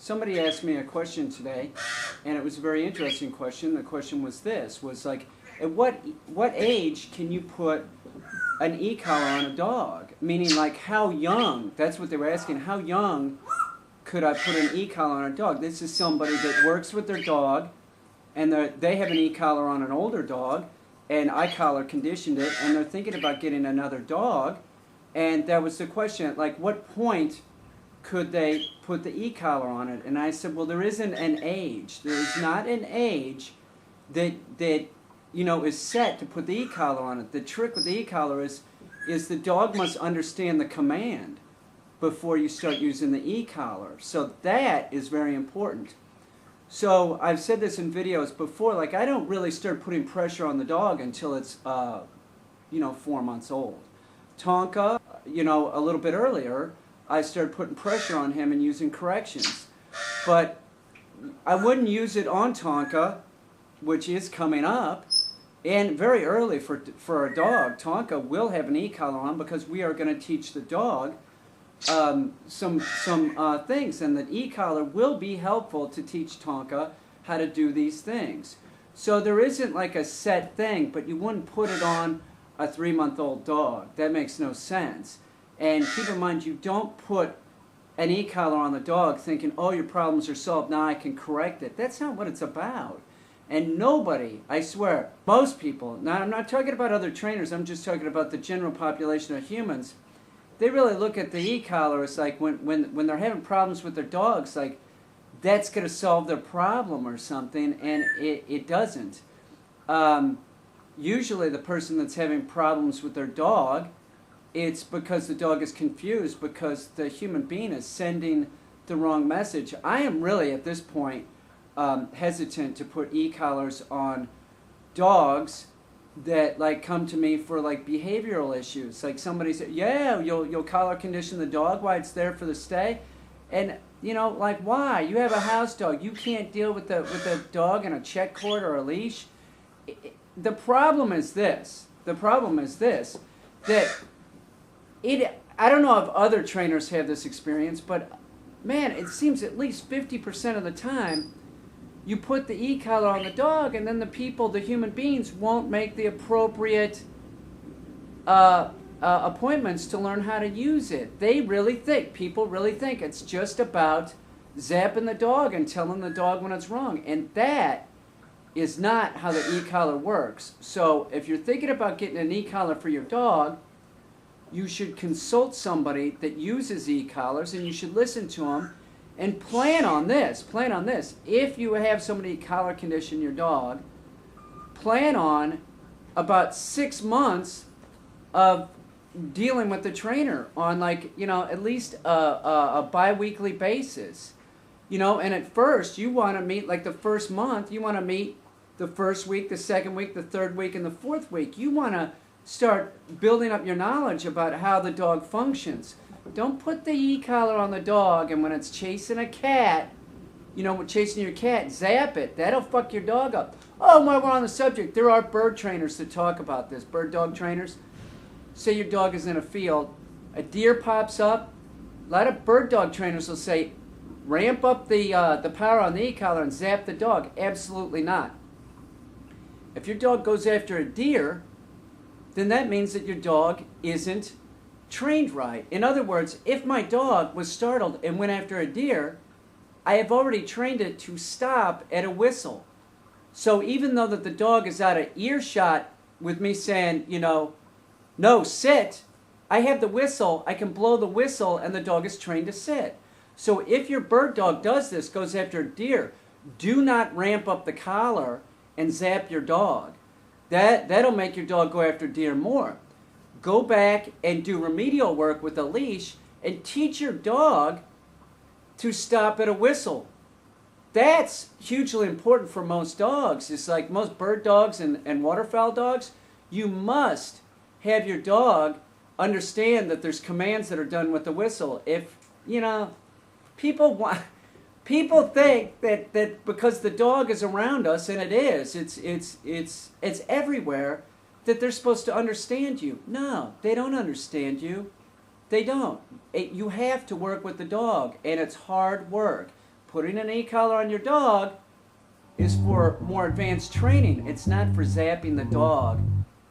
somebody asked me a question today, and it was a very interesting question. The question was this, was like, at what age can you put an e-collar on a dog? Meaning, like, how young? That's what they were asking. How young could I put an e-collar on a dog? This is somebody that works with their dog, and they have an e-collar on an older dog, and I collar conditioned it, and they're thinking about getting another dog, and that was the question, like, what point could they put the e-collar on it? And I said, well, there isn't an age. There is not an age that is set to put the e-collar on it. The trick with the e-collar is the dog must understand the command before you start using the e-collar. So that is very important. So I've said this in videos before, like, I don't really start putting pressure on the dog until it's 4 months old. Tonka, a little bit earlier, I started putting pressure on him and using corrections. But I wouldn't use it on Tonka, which is coming up, and very early for a dog. Tonka will have an e-collar on because we are going to teach the dog some things, and the e-collar will be helpful to teach Tonka how to do these things. So there isn't like a set thing, but you wouldn't put it on a 3-month-old dog. That makes no sense. And keep in mind, you don't put an e-collar on the dog thinking, oh, your problems are solved, now I can correct it. That's not what it's about. And nobody, I swear, most people, now I'm not talking about other trainers, I'm just talking about the general population of humans, they really look at the e-collar as like when they're having problems with their dogs, like that's going to solve their problem or something, and it doesn't. Usually the person that's having problems with their dog, it's because the dog is confused because the human being is sending the wrong message. I am really, at this point, hesitant to put e-collars on dogs that like come to me for like behavioral issues. Like somebody said, yeah, you'll collar condition the dog while it's there for the stay, and like, why? You have a house dog. You can't deal with the dog in a check cord or a leash. The problem is this. That I don't know if other trainers have this experience, but man, it seems at least 50% of the time you put the e-collar on the dog, and then the human beings, won't make the appropriate appointments to learn how to use it. People really think it's just about zapping the dog and telling the dog when it's wrong, and that is not how the e-collar works. So if you're thinking about getting an e-collar for your dog, you should consult somebody that uses e-collars, and you should listen to them and plan on this. If you have somebody collar condition your dog, plan on about 6 months of dealing with the trainer on at least a bi-weekly basis. And at first you want to meet, like the first month, you want to meet the first week, the second week, the third week, and the fourth week. You want to start building up your knowledge about how the dog functions. Don't put the e-collar on the dog, and when it's chasing a cat, chasing your cat, zap it. That'll fuck your dog up. Oh, while we're on the subject, there are bird trainers that talk about this. Bird dog trainers. Say your dog is in a field, a deer pops up. A lot of bird dog trainers will say, ramp up the power on the e-collar and zap the dog. Absolutely not. If your dog goes after a deer, then that means that your dog isn't trained right. In other words, if my dog was startled and went after a deer, I have already trained it to stop at a whistle. So even though that the dog is out of earshot with me saying, no, sit, I have the whistle, I can blow the whistle, and the dog is trained to sit. So if your bird dog does this, goes after a deer, do not ramp up the collar and zap your dog. That'll make your dog go after deer more. Go back and do remedial work with a leash and teach your dog to stop at a whistle. That's hugely important for most dogs. It's like most bird dogs and waterfowl dogs. You must have your dog understand that there's commands that are done with the whistle. If, people think that because the dog is around us, and it is, it's everywhere, that they're supposed to understand you. No, they don't understand you. They don't. You have to work with the dog, and it's hard work. putting an e-collar on your dog is for more advanced training. It's not for zapping the dog.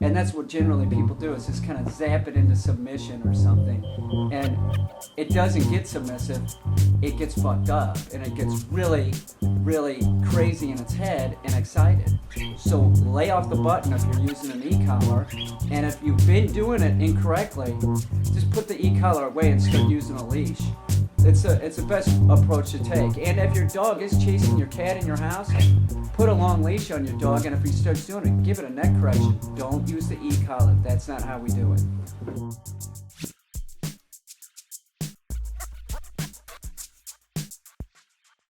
And that's what generally people do, is just kind of zap it into submission or something. And it doesn't get submissive, it gets fucked up. And it gets really, really crazy in its head and excited. So lay off the button if you're using an e-collar. And if you've been doing it incorrectly, just put the e-collar away and start using a leash. It's the best approach to take. And if your dog is chasing your cat in your house, put a long leash on your dog, and if he starts doing it, give it a neck correction. Don't use the e-collar. That's not how we do it.